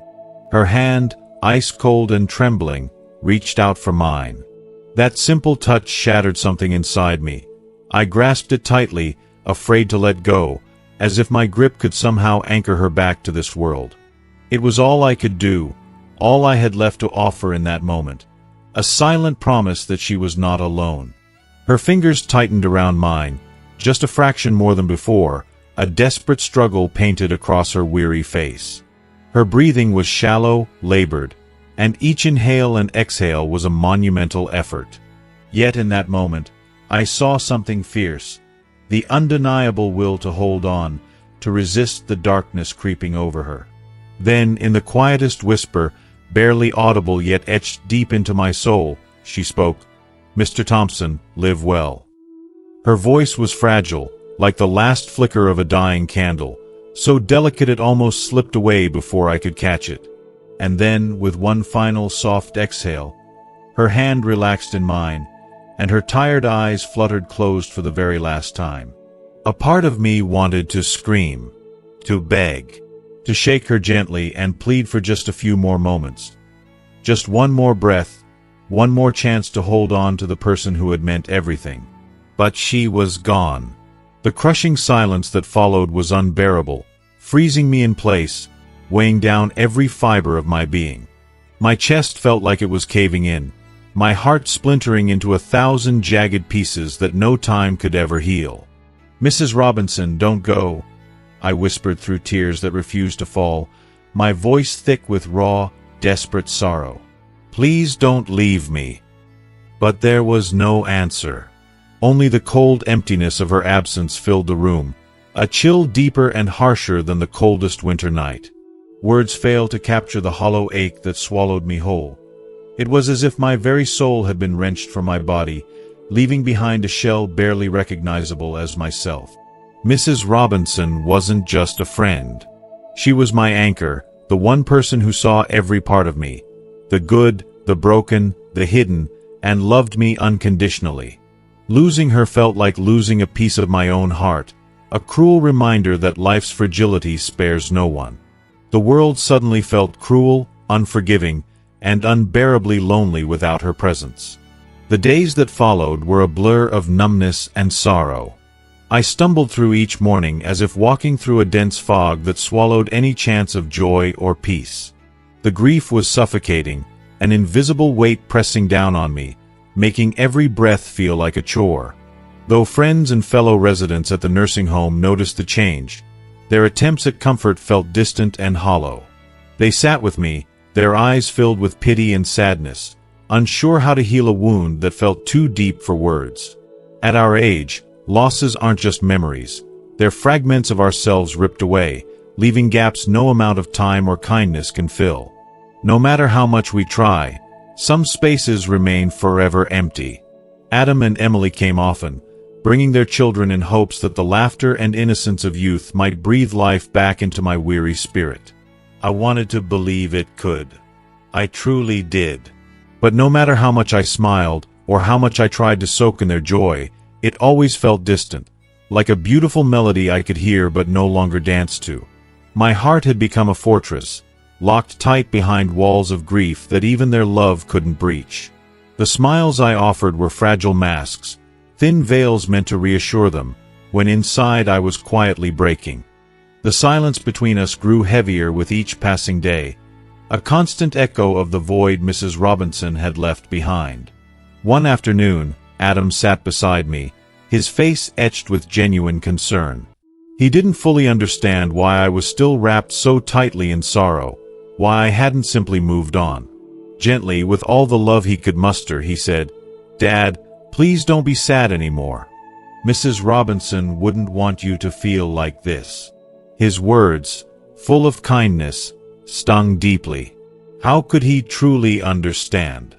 Her hand, ice-cold and trembling, reached out for mine. That simple touch shattered something inside me. I grasped it tightly, afraid to let go, as if my grip could somehow anchor her back to this world. It was all I could do, all I had left to offer in that moment, a silent promise that she was not alone. Her fingers tightened around mine, just a fraction more than before, a desperate struggle painted across her weary face. Her breathing was shallow, labored, and each inhale and exhale was a monumental effort. Yet in that moment, I saw something fierce, the undeniable will to hold on, to resist the darkness creeping over her. Then, in the quietest whisper, barely audible yet etched deep into my soul, she spoke, "Mr. Thompson, live well." Her voice was fragile, like the last flicker of a dying candle, so delicate it almost slipped away before I could catch it. And then, with one final soft exhale, Her hand relaxed in mine, and her tired eyes fluttered closed for the very last time. A part of me wanted to scream, to beg, to shake her gently and plead for just a few more moments. Just one more breath, one more chance to hold on to the person who had meant everything. But she was gone. The crushing silence that followed was unbearable, freezing me in place, weighing down every fiber of my being. My chest felt like it was caving in, my heart splintering into 1,000 jagged pieces that no time could ever heal. "Mrs. Robinson, don't go," I whispered through tears that refused to fall, my voice thick with raw, desperate sorrow. "Please don't leave me." But there was no answer. Only the cold emptiness of her absence filled the room, a chill deeper and harsher than the coldest winter night. Words failed to capture the hollow ache that swallowed me whole. It was as if my very soul had been wrenched from my body, leaving behind a shell barely recognizable as myself. Mrs. Robinson wasn't just a friend. She was my anchor, the one person who saw every part of me, the good, the broken, the hidden, and loved me unconditionally. Losing her felt like losing a piece of my own heart, a cruel reminder that life's fragility spares no one. The world suddenly felt cruel, unforgiving, and unbearably lonely without her presence. The days that followed were a blur of numbness and sorrow. I stumbled through each morning as if walking through a dense fog that swallowed any chance of joy or peace. The grief was suffocating, an invisible weight pressing down on me, making every breath feel like a chore. Though friends and fellow residents at the nursing home noticed the change, their attempts at comfort felt distant and hollow. They sat with me, their eyes filled with pity and sadness, unsure how to heal a wound that felt too deep for words. At our age, losses aren't just memories. They're fragments of ourselves ripped away, leaving gaps no amount of time or kindness can fill. No matter how much we try, some spaces remain forever empty. Adam and Emily came often, bringing their children in hopes that the laughter and innocence of youth might breathe life back into my weary spirit. I wanted to believe it could. I truly did. But no matter how much I smiled, or how much I tried to soak in their joy, it always felt distant, like a beautiful melody I could hear but no longer dance to. My heart had become a fortress, locked tight behind walls of grief that even their love couldn't breach. The smiles I offered were fragile masks, thin veils meant to reassure them, when inside I was quietly breaking. The silence between us grew heavier with each passing day, a constant echo of the void Mrs. Robinson had left behind. One afternoon, Adam sat beside me, his face etched with genuine concern. He didn't fully understand why I was still wrapped so tightly in sorrow, why I hadn't simply moved on. Gently, with all the love he could muster, he said, "Dad, please don't be sad anymore. Mrs. Robinson wouldn't want you to feel like this." His words, full of kindness, stung deeply. How could he truly understand?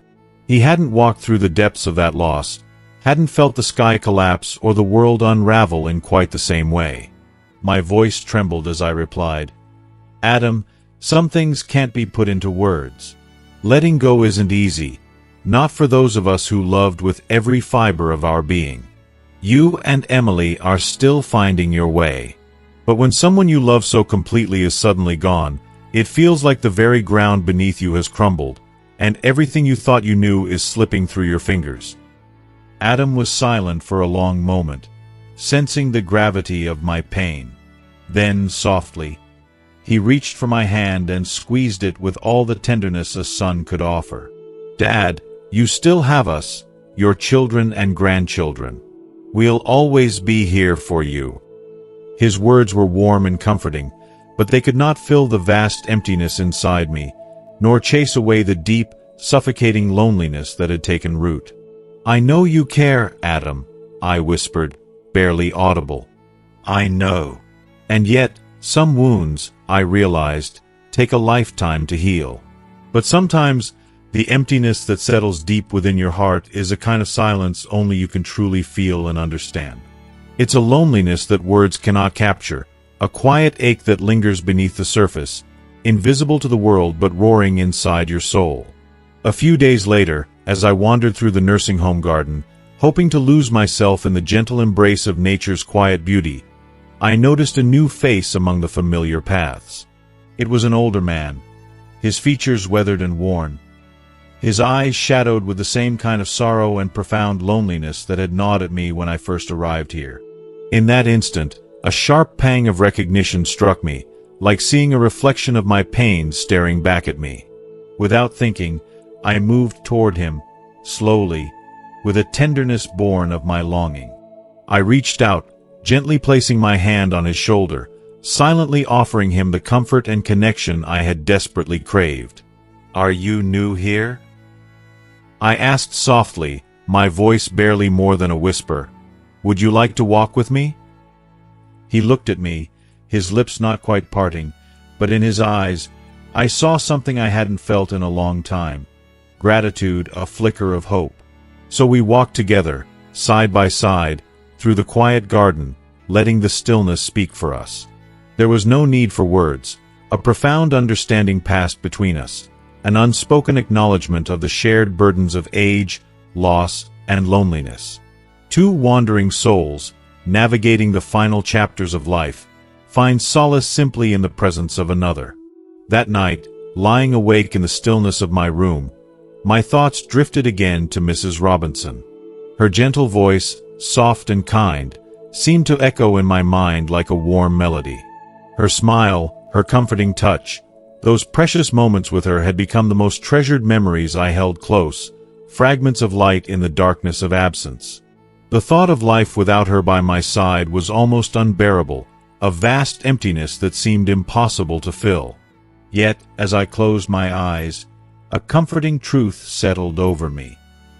He hadn't walked through the depths of that loss, hadn't felt the sky collapse or the world unravel in quite the same way. My voice trembled as I replied, "Adam, some things can't be put into words. Letting go isn't easy, not for those of us who loved with every fiber of our being. You and Emily are still finding your way. But when someone you love so completely is suddenly gone, it feels like the very ground beneath you has crumbled, and everything you thought you knew is slipping through your fingers." Adam was silent for a long moment, sensing the gravity of my pain. Then, softly, he reached for my hand and squeezed it with all the tenderness a son could offer. "Dad, you still have us, your children and grandchildren. We'll always be here for you." His words were warm and comforting, but they could not fill the vast emptiness inside me, nor chase away the deep, suffocating loneliness that had taken root. "I know you care, Adam," I whispered, barely audible. "I know. And yet, some wounds, I realized, take a lifetime to heal. But sometimes, the emptiness that settles deep within your heart is a kind of silence only you can truly feel and understand. It's a loneliness that words cannot capture, a quiet ache that lingers beneath the surface, invisible to the world but roaring inside your soul. A few days later, as I wandered through the nursing home garden, hoping to lose myself in the gentle embrace of nature's quiet beauty, I noticed a new face among the familiar paths. It was an older man, his features weathered and worn, his eyes shadowed with the same kind of sorrow and profound loneliness that had gnawed at me when I first arrived here. In that instant, a sharp pang of recognition struck me, like seeing a reflection of my pain staring back at me. Without thinking, I moved toward him, slowly, with a tenderness born of my longing. I reached out, gently placing my hand on his shoulder, silently offering him the comfort and connection I had desperately craved. "Are you new here?" I asked softly, my voice barely more than a whisper. "Would you like to walk with me?" He looked at me, his lips not quite parting, but in his eyes, I saw something I hadn't felt in a long time. Gratitude, a flicker of hope. So we walked together, side by side, through the quiet garden, letting the stillness speak for us. There was no need for words. A profound understanding passed between us, an unspoken acknowledgement of the shared burdens of age, loss, and loneliness. Two wandering souls, navigating the final chapters of life, find solace simply in the presence of another. That night, lying awake in the stillness of my room, my thoughts drifted again to Mrs. Robinson. Her gentle voice, soft and kind, seemed to echo in my mind like a warm melody. Her smile, her comforting touch, those precious moments with her had become the most treasured memories I held close, fragments of light in the darkness of absence. The thought of life without her by my side was almost unbearable, a vast emptiness that seemed impossible to fill. Yet, as I closed my eyes, a comforting truth settled over me.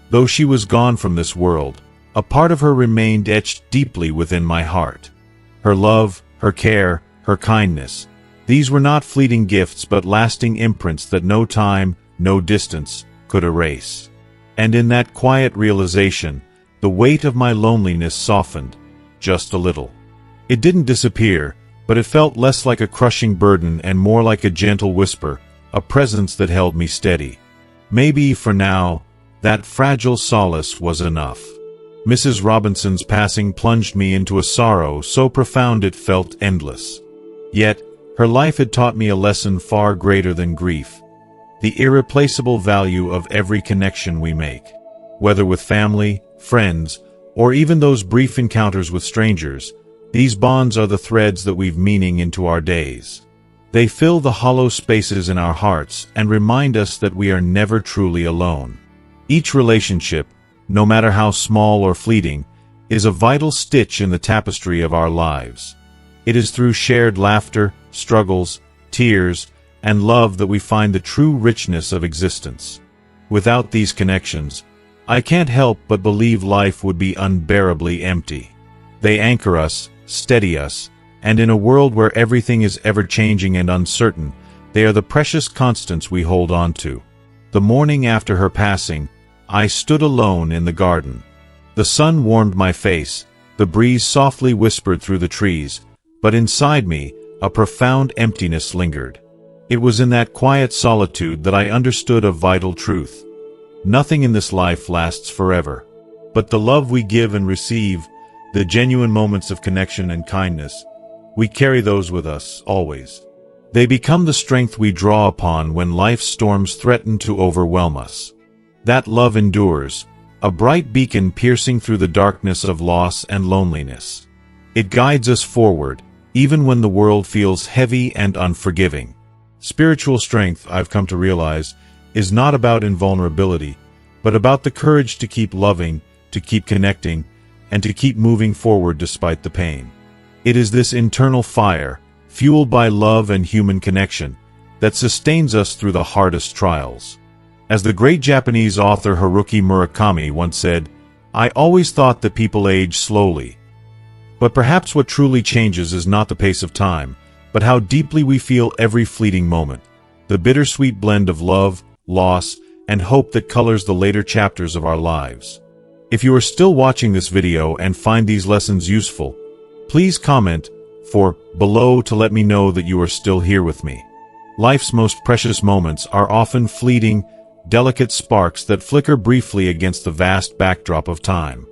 Though she was gone from this world, a part of her remained etched deeply within my heart. Her love, her care, her kindness, these were not fleeting gifts but lasting imprints that no time, no distance, could erase. And in that quiet realization, the weight of my loneliness softened, just a little. It didn't disappear, but it felt less like a crushing burden and more like a gentle whisper, a presence that held me steady. Maybe, for now, that fragile solace was enough. Mrs. Robinson's passing plunged me into a sorrow so profound it felt endless. Yet, her life had taught me a lesson far greater than grief: the irreplaceable value of every connection we make. Whether with family, friends, or even those brief encounters with strangers, these bonds are the threads that weave meaning into our days. They fill the hollow spaces in our hearts and remind us that we are never truly alone. Each relationship, no matter how small or fleeting, is a vital stitch in the tapestry of our lives. It is through shared laughter, struggles, tears, and love that we find the true richness of existence. Without these connections, I can't help but believe life would be unbearably empty. They anchor us, steady us, and in a world where everything is ever-changing and uncertain, they are the precious constants we hold on to. The morning after her passing, I stood alone in the garden. The sun warmed my face, the breeze softly whispered through the trees, but inside me, a profound emptiness lingered. It was in that quiet solitude that I understood a vital truth. Nothing in this life lasts forever. But the love we give and receive, the genuine moments of connection and kindness, we carry those with us, always. They become the strength we draw upon when life's storms threaten to overwhelm us. That love endures, a bright beacon piercing through the darkness of loss and loneliness. It guides us forward, even when the world feels heavy and unforgiving. Spiritual strength, I've come to realize, is not about invulnerability, but about the courage to keep loving, to keep connecting, and to keep moving forward despite the pain. It is this internal fire, fueled by love and human connection, that sustains us through the hardest trials. As the great Japanese author Haruki Murakami once said, "I always thought that people age slowly." But perhaps what truly changes is not the pace of time, but how deeply we feel every fleeting moment, the bittersweet blend of love, loss, and hope that colors the later chapters of our lives. If you are still watching this video and find these lessons useful, please comment below to let me know that you are still here with me. Life's most precious moments are often fleeting, delicate sparks that flicker briefly against the vast backdrop of time.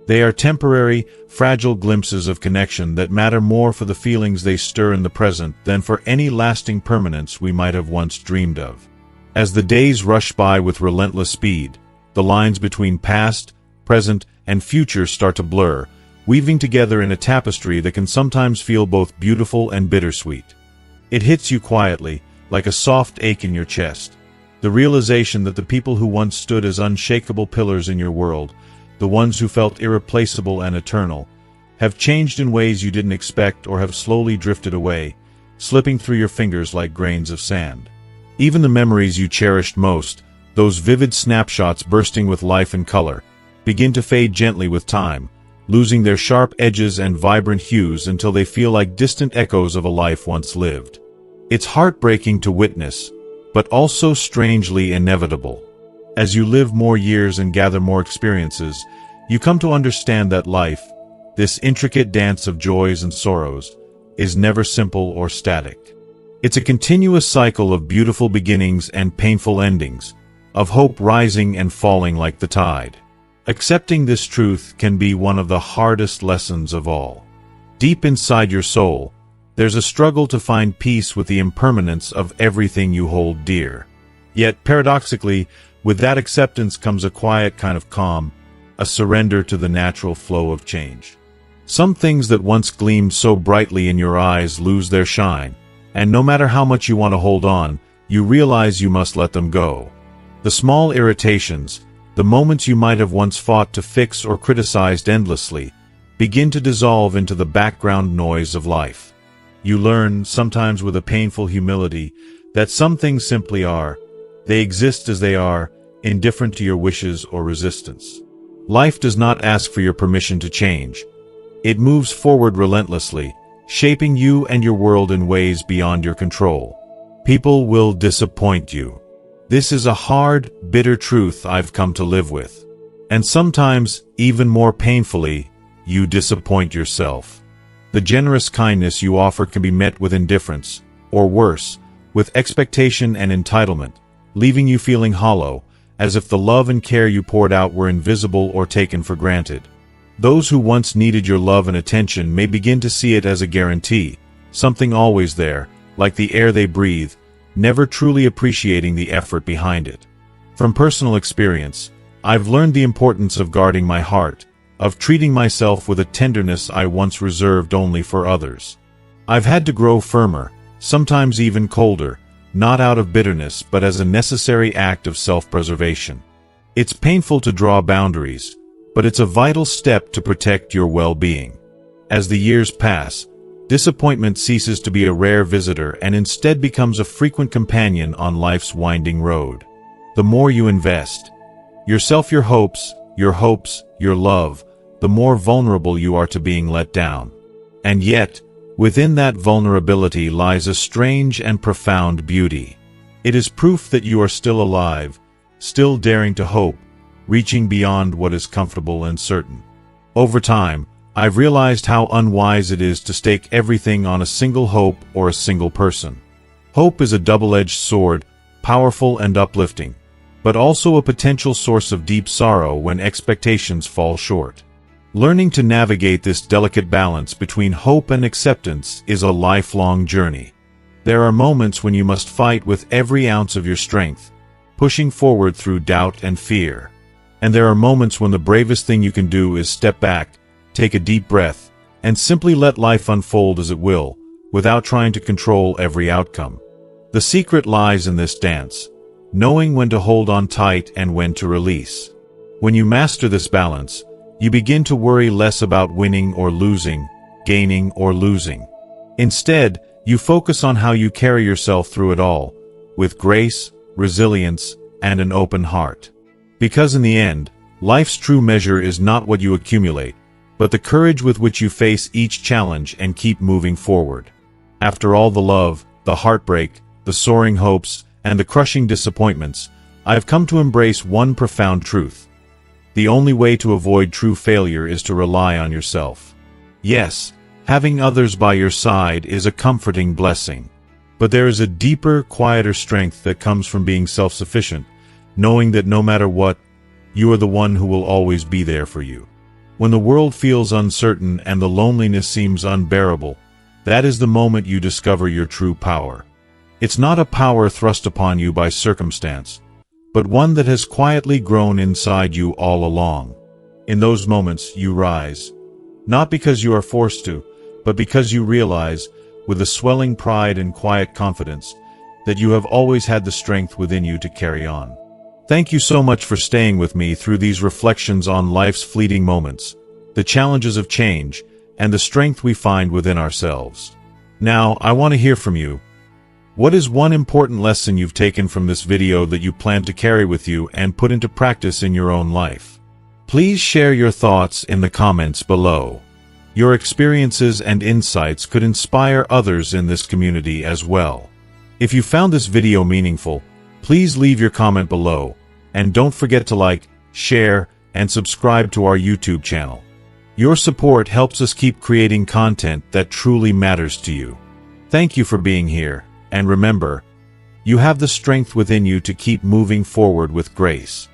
They are temporary, fragile glimpses of connection that matter more for the feelings they stir in the present than for any lasting permanence we might have once dreamed of. As the days rush by with relentless speed, the lines between past, present, and future start to blur, weaving together in a tapestry that can sometimes feel both beautiful and bittersweet. It hits you quietly, like a soft ache in your chest. The realization that the people who once stood as unshakable pillars in your world, the ones who felt irreplaceable and eternal, have changed in ways you didn't expect or have slowly drifted away, slipping through your fingers like grains of sand. Even the memories you cherished most, those vivid snapshots bursting with life and color, begin to fade gently with time, losing their sharp edges and vibrant hues until they feel like distant echoes of a life once lived. It's heartbreaking to witness, but also strangely inevitable. As you live more years and gather more experiences, you come to understand that life, this intricate dance of joys and sorrows, is never simple or static. It's a continuous cycle of beautiful beginnings and painful endings, of hope rising and falling like the tide. Accepting this truth can be one of the hardest lessons of all. Deep inside your soul, there's a struggle to find peace with the impermanence of everything you hold dear. Yet, paradoxically, with that acceptance comes a quiet kind of calm, a surrender to the natural flow of change. Some things that once gleamed so brightly in your eyes lose their shine, and no matter how much you want to hold on, you realize you must let them go. The small irritations, the moments you might have once fought to fix or criticized endlessly, begin to dissolve into the background noise of life. You learn, sometimes with a painful humility, that some things simply are. They exist as they are, indifferent to your wishes or resistance. Life does not ask for your permission to change. It moves forward relentlessly, shaping you and your world in ways beyond your control. People will disappoint you. This is a hard, bitter truth I've come to live with. And sometimes, even more painfully, you disappoint yourself. The generous kindness you offer can be met with indifference, or worse, with expectation and entitlement, leaving you feeling hollow, as if the love and care you poured out were invisible or taken for granted. Those who once needed your love and attention may begin to see it as a guarantee, something always there, like the air they breathe, never truly appreciating the effort behind it. From personal experience, I've learned the importance of guarding my heart, of treating myself with a tenderness I once reserved only for others. I've had to grow firmer, sometimes even colder, not out of bitterness but as a necessary act of self-preservation. It's painful to draw boundaries, but it's a vital step to protect your well-being. As the years pass, disappointment ceases to be a rare visitor and instead becomes a frequent companion on life's winding road. The more you invest, yourself, your hopes, your love, the more vulnerable you are to being let down. And yet, within that vulnerability lies a strange and profound beauty. It is proof that you are still alive, still daring to hope, reaching beyond what is comfortable and certain. Over time, I've realized how unwise it is to stake everything on a single hope or a single person. Hope is a double-edged sword, powerful and uplifting, but also a potential source of deep sorrow when expectations fall short. Learning to navigate this delicate balance between hope and acceptance is a lifelong journey. There are moments when you must fight with every ounce of your strength, pushing forward through doubt and fear. And there are moments when the bravest thing you can do is step back, take a deep breath, and simply let life unfold as it will, without trying to control every outcome. The secret lies in this dance, knowing when to hold on tight and when to release. When you master this balance, you begin to worry less about winning or losing, gaining or losing. Instead, you focus on how you carry yourself through it all, with grace, resilience, and an open heart. Because in the end, life's true measure is not what you accumulate, but the courage with which you face each challenge and keep moving forward. After all the love, the heartbreak, the soaring hopes, and the crushing disappointments, I've come to embrace one profound truth. The only way to avoid true failure is to rely on yourself. Yes, having others by your side is a comforting blessing. But there is a deeper, quieter strength that comes from being self-sufficient, knowing that no matter what, you are the one who will always be there for you. When the world feels uncertain and the loneliness seems unbearable, that is the moment you discover your true power. It's not a power thrust upon you by circumstance, but one that has quietly grown inside you all along. In those moments, you rise. Not because you are forced to, but because you realize, with a swelling pride and quiet confidence, that you have always had the strength within you to carry on. Thank you so much for staying with me through these reflections on life's fleeting moments, the challenges of change, and the strength we find within ourselves. Now, I want to hear from you. What is one important lesson you've taken from this video that you plan to carry with you and put into practice in your own life? Please share your thoughts in the comments below. Your experiences and insights could inspire others in this community as well. If you found this video meaningful, please leave your comment below, and don't forget to like, share, and subscribe to our YouTube channel. Your support helps us keep creating content that truly matters to you. Thank you for being here, and remember, you have the strength within you to keep moving forward with grace.